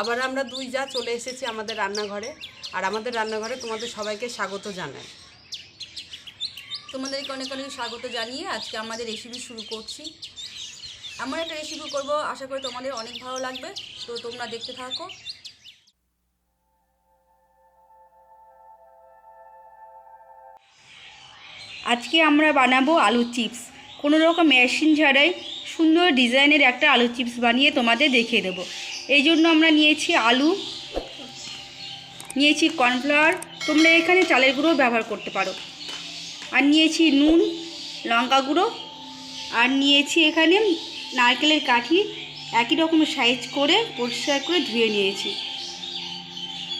আবার আমরা দুই যা চলে এসেছি আমাদের রান্নাঘরে, আর আমাদের রান্নাঘরে তোমাদের সবাইকে স্বাগত জানাই। তোমাদেরকে অনেক অনেক স্বাগত জানিয়ে আজকে আমাদের রেসিপি শুরু করছি। এমন একটা রেসিপি করব, আশা করি তোমাদের অনেক ভালো লাগবে। তো তোমরা দেখতে থাকো। আজকে আমরা বানাবো আলু চিপস। কোনো রকম মেশিন ছাড়াই সুন্দর ডিজাইনের একটা আলু চিপস বানিয়ে তোমাদের দেখিয়ে দেবো। এই জন্য আমরা নিয়েছি আলু, নিয়েছি কর্নফ্লাওয়ার, তোমরা এখানে চালের গুঁড়ো ব্যবহার করতে পারো, আর নিয়েছি নুন, লঙ্কা গুঁড়ো, আর নিয়েছি এখানে নারকেলের কাঠি একই রকম সাইজ করে পরিষ্কার করে ধুয়ে নিয়েছি।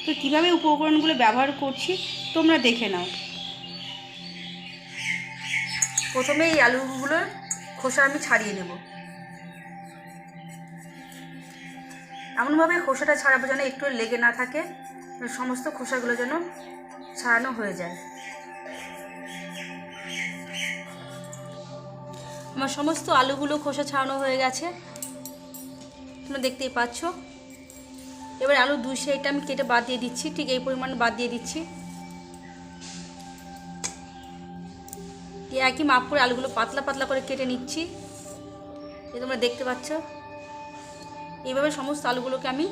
তো কীভাবে উপকরণগুলো ব্যবহার করছি তোমরা দেখে নাও। প্রথমে এই আলুগুলোর খোসা আমি ছাড়িয়ে নেব। এমনভাবে খোসাটা ছাড়াবো যেন একটু লেগে না থাকে, সমস্ত খোসাগুলো যেন ছাড়ানো হয়ে যায়। আমার সমস্ত আলুগুলো খোসা ছাড়ানো হয়ে গেছে, তোমরা দেখতেই পাচ্ছ। এবার আলু দুই সাইডটা আমি কেটে বাদ দিয়ে দিচ্ছি, ঠিক এই পরিমাণ বাদ দিয়ে দিচ্ছি। একই মাপ করে আলুগুলো পাতলা পাতলা করে কেটে নিচ্ছি, এই তোমরা দেখতে পাচ্ছ। এইভাবে সমস্ত আলুগুলোকে আমি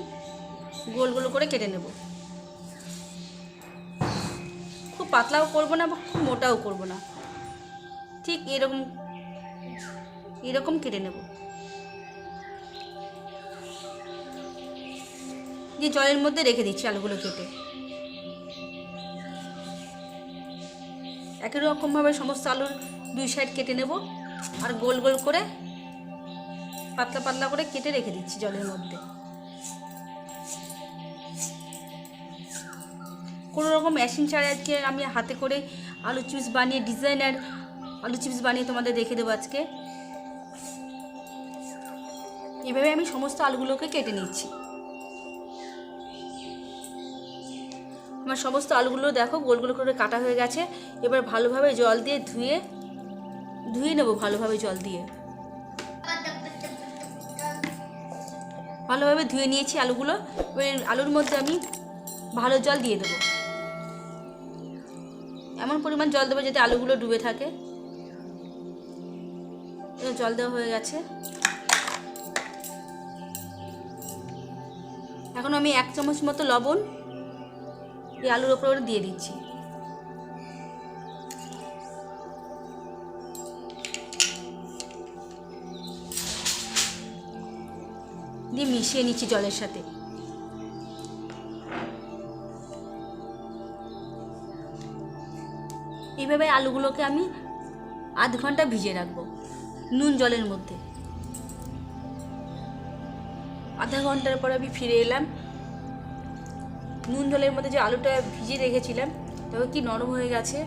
গোল গোল করে কেটে নেব। খুব পাতলাও করবো না, খুব মোটাও করবো না, ঠিক এরকম কেটে নেব। যে জলের মধ্যে রেখে দিচ্ছি আলুগুলো কেটে। একই রকমভাবে সমস্ত আলুর দুই সাইড কেটে নেব, আর গোল গোল করে পাতলা পাতলা করে কেটে রেখে দিচ্ছি জলের মধ্যে। কোনো রকম মেশিন ছাড়া আজকে আমি হাতে করে আলু চিপস বানিয়ে, ডিজাইনার আলু চিপস বানিয়ে তোমাদের দেখে দেবো আজকে। এভাবে আমি সমস্ত আলুগুলোকে কেটে নিচ্ছি। আমার সমস্ত আলুগুলো দেখো গোল গোল করে কাটা হয়ে গেছে। এবার ভালোভাবে জল দিয়ে ধুয়ে নেব। ভালোভাবে জল দিয়ে ভালোভাবে ধুয়ে নিয়েছি আলুগুলো। এবার আলুর মধ্যে আমি ভালো জল দিয়ে দেবো। এমন পরিমাণ জল দেবো যাতে আলুগুলো ডুবে থাকে। জল দেওয়া হয়ে গেছে। এখন আমি 1 চামচ মতো লবণ এই আলুর ওপরে দিয়ে দিচ্ছি। দিয়ে মিশিয়ে নিচ্ছি জলের সাথে। এইভাবে আলুগুলোকে আমি আধ ঘন্টা ভিজিয়ে রাখবো নুন জলের মধ্যে। আধা ঘন্টার পর আমি ফিরে এলাম। নুন জলের মধ্যে যে আলুটা ভিজিয়ে রেখেছিলাম তবে কি নরম হয়ে গেছে,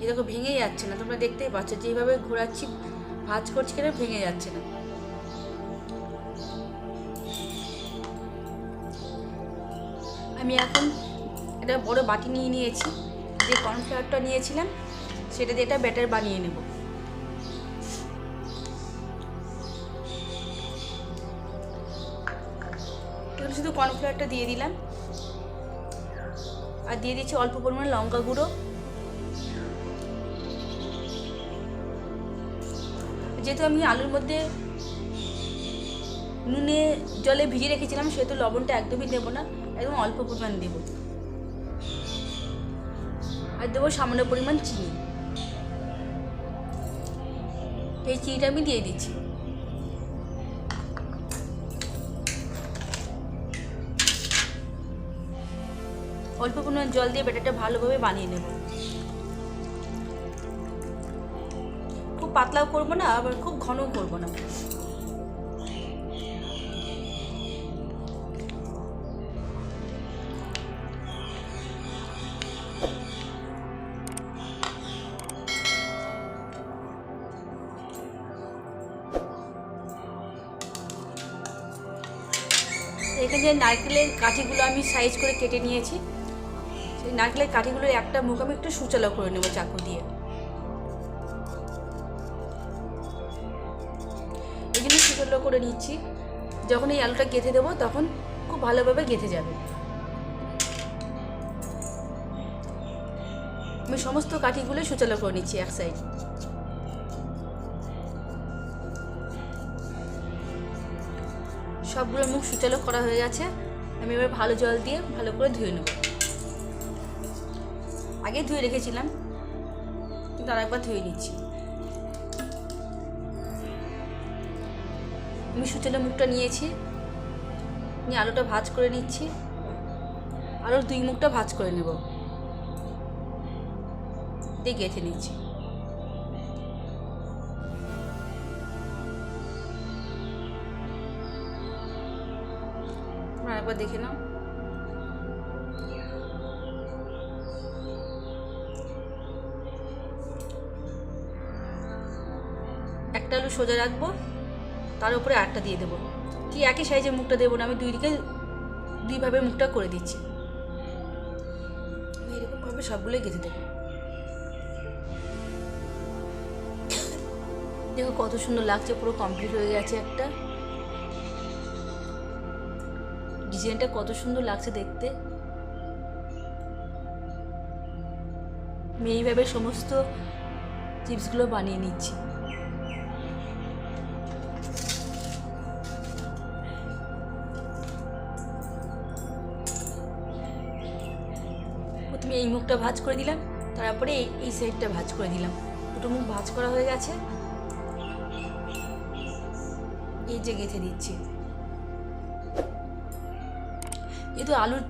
এরকম ভেঙে যাচ্ছে না। তোমরা দেখতেই পাচ্ছ, যেভাবে ঘোরাচ্ছি ভাজ করছি কেন ভেঙে যাচ্ছে না। আমি এখন একটা বড় বাটি নিয়ে নিয়েছি, যে কর্নফ্লাওয়ারটা নিয়েছিলাম সেটা দিয়ে একটা ব্যাটার বানিয়ে নেব। শুধু কর্নফ্লাওয়ারটা দিয়ে দিলাম, আর দিয়ে দিচ্ছি অল্প পরিমাণে লঙ্কা গুঁড়ো। যেহেতু আমি আলুর মধ্যে নুনে জলে ভিজিয়ে রেখেছিলাম, সেহেতু লবণটা একদমই দেবো না, একদম অল্প পরিমাণ দেবো। আর দেবো সামান্য পরিমাণ চিনি। এই চিনিটা আমি দিয়ে দিচ্ছি। অল্প পরিমাণ জল দিয়ে ব্যাটারটা ভালোভাবে বানিয়ে নেব। খুব পাতলাও করবো না, আবার খুব ঘনও করবো না। এখানে যে নারকেলের কাঠিগুলো আমি সাইজ করে কেটে নিয়েছি, সেই নারকেলের কাঠিগুলোর একটা মুখ আমি একটু সুচালো করে নেব চাকু দিয়ে। এই জন্য সুচালো করে নিচ্ছি যখন এই আলুটা গেঁথে দেবো তখন খুব ভালোভাবে গেঁথে যাবে। আমি সমস্ত কাঠিগুলো সুচালো করে নিচ্ছি এক সাইড। সবগুলো মুখ সুচালো করা হয়ে গেছে। আমি এবার ভালো জল দিয়ে ভালো করে ধুয়ে নেব। আগে ধুয়ে রেখেছিলাম, কিন্তু আরেকবার ধুয়ে নিচ্ছি। আমি সুচালো মুখটা নিয়েছি, নিয়ে আলুটা ভাজ করে নিচ্ছি। আলুর 2 মুখটা ভাজ করে নেব, দিয়ে গেঁথে নিচ্ছি। আরেকবার দেখে নাও। একটা আলু সোজা রাখবো, তার উপরে আটটা দিয়ে দেবো। কি একই সাইজের মুখটা দেবো না, আমি 2 দিকে 2 ভাবে মুখটা করে দিচ্ছি। আমি এরকমভাবে সবগুলোই গেঁথে দেবো। দেখো কত সুন্দর লাগছে, পুরো কমপ্লিট হয়ে গেছে। একটা ডিজাইনটা কত সুন্দর লাগছে দেখতে। আমি এইভাবে সমস্ত চিপসগুলো বানিয়ে নিচ্ছি। প্রথমে এই মুখটা ভাজ করে দিলাম, তারপরে এই সাইডটা ভাজ করে দিলাম। দুটো মুখ ভাজ করা হয়ে গেছে। এই যে গেঁথে দিচ্ছি। যেহেতু আলুর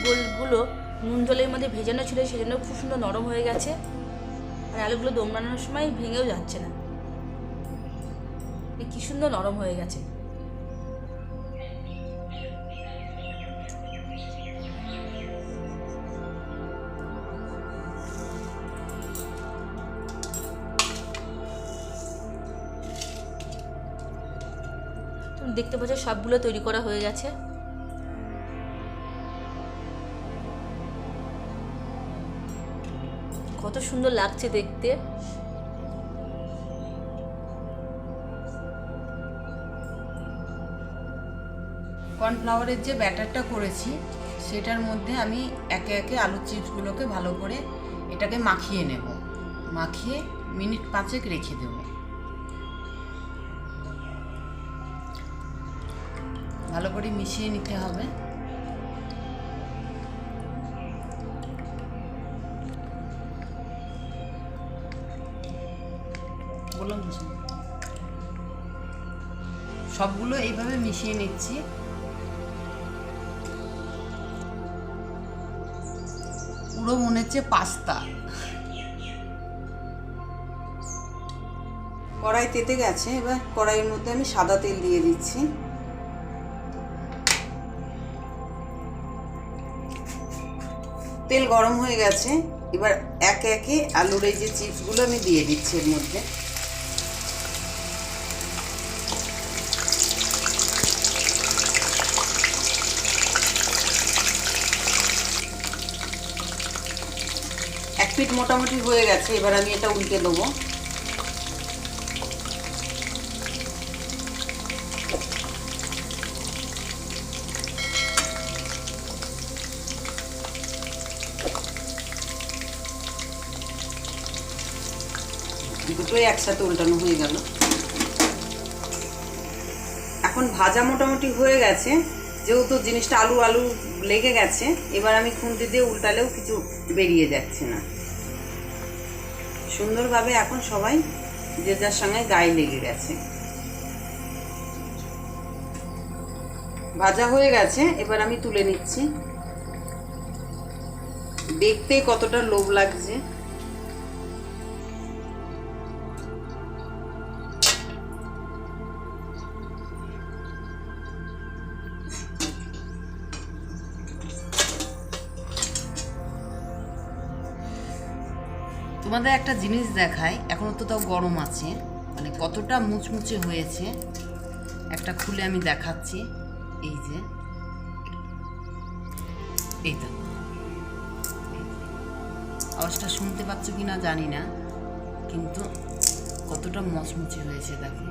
গোলগুলো নুন জলের মধ্যে ভেজানো ছিল, সেজন্য খুব সুন্দর নরম হয়ে গেছে। আর আলুগুলো দম বানানোর সময় ভেঙেও যাচ্ছে না, কি সুন্দর নরম হয়ে গেছে। দেখতে পাচ্ছ সবগুলো তৈরি করা হয়ে গেছে। কত সুন্দর লাগছে দেখতে। কর্নফ্লাওয়ারের যে ব্যাটারটা করেছি সেটার মধ্যে আমি একে একে আলু চিপসগুলোকে ভালো করে এটাকে মাখিয়ে নেব। মাখিয়ে মিনিট 5 রেখে দেব। ভালো করে মিশিয়ে নিতে হবে। বললাম সবগুলো এইভাবে মিশিয়ে নিচ্ছি। পুরো মনে হচ্ছে পাস্তা। কড়াই তেতে গেছে, এবার কড়াইয়ের মধ্যে আমি সাদা তেল দিয়ে দিচ্ছি। তেল গরম হয়ে গেছে, এবার একে একে আলুর এই যে চিপসগুলো আমি দিয়ে দিচ্ছি এর মধ্যে। এক পিঠ মোটামুটি হয়ে গেছে, এবার আমি এটা উল্টে দেবো। দুটোই একসাথে উল্টানো হয়ে গেল। এখন ভাজা মোটামুটি হয়ে গেছে, যেহেতু জিনিসটা আলু আলু লেগে গেছে, এবার আমি খুন্তি দিয়ে উল্টালেও কিছু বেরিয়ে যাচ্ছে না। সুন্দরভাবে এখন সবাই যে যার সঙ্গে গায়ে লেগে গেছে। ভাজা হয়ে গেছে, এবার আমি তুলে নিচ্ছি। দেখতে কতটা লোভ লাগছে। তোমাদের একটা জিনিস দেখাই, এখনো তো তাও গরম আছে, মানে কতটা মুচমুচে হয়েছে। একটা খুলে আমি দেখাচ্ছি। এই যে এইটা আওয়াজটা শুনতে পাচ্ছ কি না জানি না, কিন্তু কতটা মচমুচে হয়েছে দেখো।